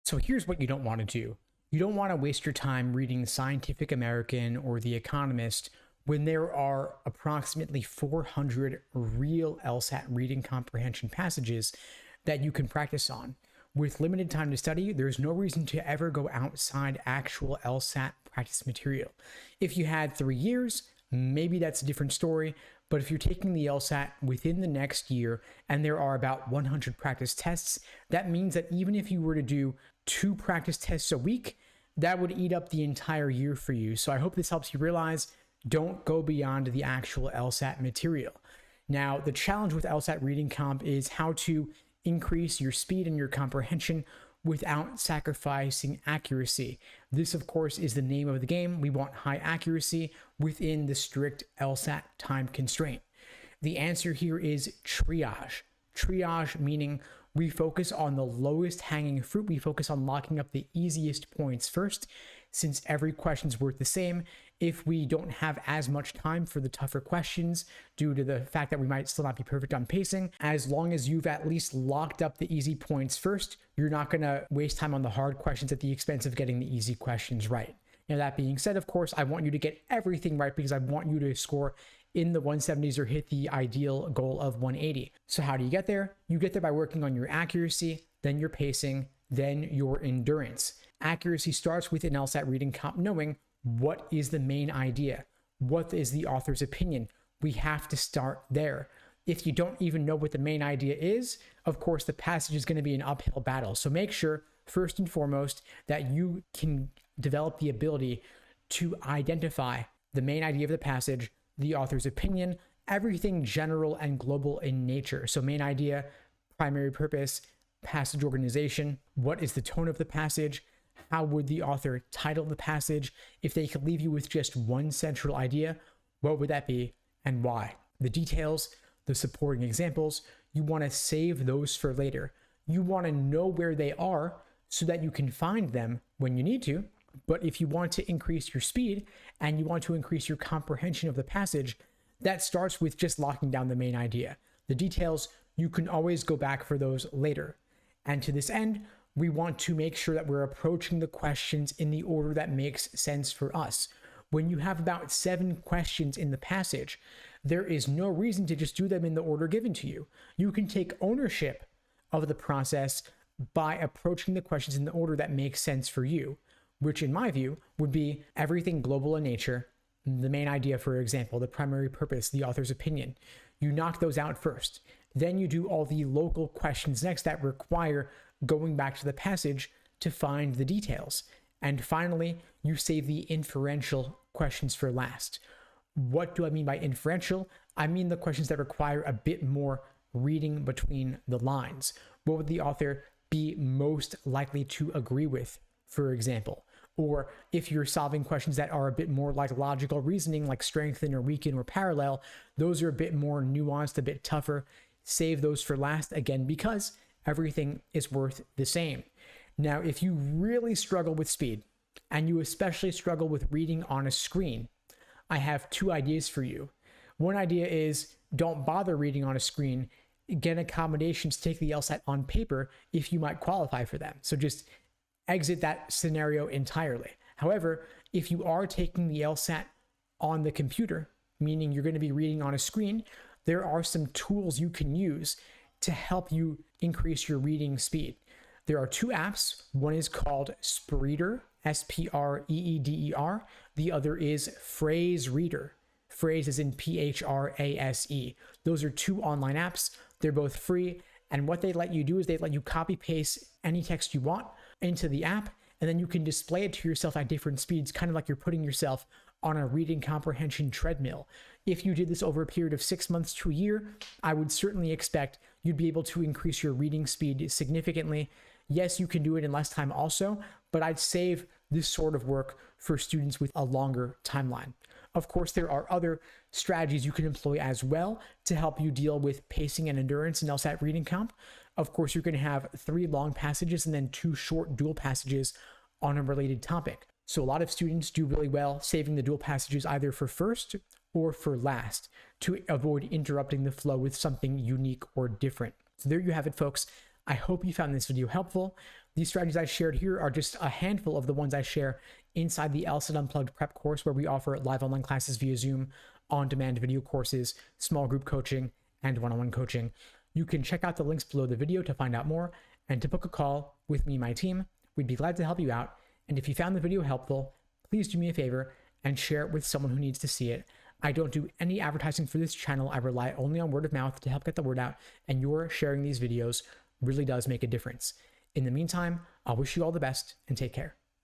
So here's what you don't want to do. You don't want to waste your time reading Scientific American or The Economist when there are approximately 400 real LSAT reading comprehension passages that you can practice on. With limited time to study, there's no reason to ever go outside actual LSAT practice material. If you had 3 years, maybe that's a different story, but if you're taking the LSAT within the next year and there are about 100 practice tests, that means that even if you were to do 2 practice tests a week, that would eat up the entire year for you. So I hope this helps you realize don't go beyond the actual LSAT material. Now, the challenge with LSAT reading comp is how to increase your speed and your comprehension without sacrificing accuracy. This, of course, is the name of the game. We want high accuracy within the strict LSAT time constraint. The answer here is triage. Triage meaning we focus on the lowest hanging fruit. We focus on locking up the easiest points first, since every question's worth the same. If we don't have as much time for the tougher questions due to the fact that we might still not be perfect on pacing, as long as you've at least locked up the easy points first, you're not going to waste time on the hard questions at the expense of getting the easy questions right. Now, that being said, of course, I want you to get everything right because I want you to score in the 170s or hit the ideal goal of 180. So how do you get there? You get there by working on your accuracy, then your pacing, then your endurance. Accuracy starts with an LSAT reading comp knowing what is the main idea, what is the author's opinion. We have to start there. If you don't even know what the main idea is, of course, the passage is going to be an uphill battle. So make sure, first and foremost, that you can develop the ability to identify the main idea of the passage, the author's opinion, everything general and global in nature. So main idea, primary purpose, passage organization, what is the tone of the passage, how would the author title the passage? If they could leave you with just one central idea, what would that be and why? The details, the supporting examples, you want to save those for later. You want to know where they are so that you can find them when you need to. But if you want to increase your speed and you want to increase your comprehension of the passage, that starts with just locking down the main idea. The details, you can always go back for those later. And to this end, we want to make sure that we're approaching the questions in the order that makes sense for us. When you have about 7 questions in the passage, there is no reason to just do them in the order given to you. You can take ownership of the process by approaching the questions in the order that makes sense for you, which in my view would be everything global in nature, the main idea, for example, the primary purpose, the author's opinion. You knock those out first. Then you do all the local questions next that require going back to the passage to find the details. And finally, you save the inferential questions for last. What do I mean by inferential? I mean the questions that require a bit more reading between the lines. What would the author be most likely to agree with, for example? Or if you're solving questions that are a bit more like logical reasoning, like strengthen or weaken or parallel, those are a bit more nuanced, a bit tougher. Save those for last, again, because everything is worth the same. Now, if you really struggle with speed, and you especially struggle with reading on a screen, I have 2 ideas for you. One idea is don't bother reading on a screen. Get accommodations to take the LSAT on paper if you might qualify for them. So just exit that scenario entirely. However, if you are taking the LSAT on the computer, meaning you're going to be reading on a screen, there are some tools you can use to help you increase your reading speed. There are 2 apps. One is called Spreeder, Spreeder. The other is Phrase Reader. Phrase is in Phrase. Those are 2 online apps. They're both free. And what they let you do is they let you copy paste any text you want into the app, and then you can display it to yourself at different speeds, kind of like you're putting yourself on a reading comprehension treadmill. If you did this over a period of 6 months to a year, I would certainly expect you'd be able to increase your reading speed significantly. Yes, you can do it in less time also, but I'd save this sort of work for students with a longer timeline. Of course, there are other strategies you can employ as well to help you deal with pacing and endurance in LSAT reading comp. Of course, you're going to have 3 long passages and then 2 short dual passages on a related topic. So a lot of students do really well saving the dual passages either for first or for last to avoid interrupting the flow with something unique or different. So there you have it, folks. I hope you found this video helpful. These strategies I shared here are just a handful of the ones I share inside the LSAT Unplugged prep course, where we offer live online classes via Zoom, on-demand video courses, small group coaching, and one-on-one coaching. You can check out the links below the video to find out more and to book a call with me and my team. We'd be glad to help you out. And if you found the video helpful, please do me a favor and share it with someone who needs to see it. I don't do any advertising for this channel. I rely only on word of mouth to help get the word out, and your sharing these videos really does make a difference. In the meantime, I'll wish you all the best and take care.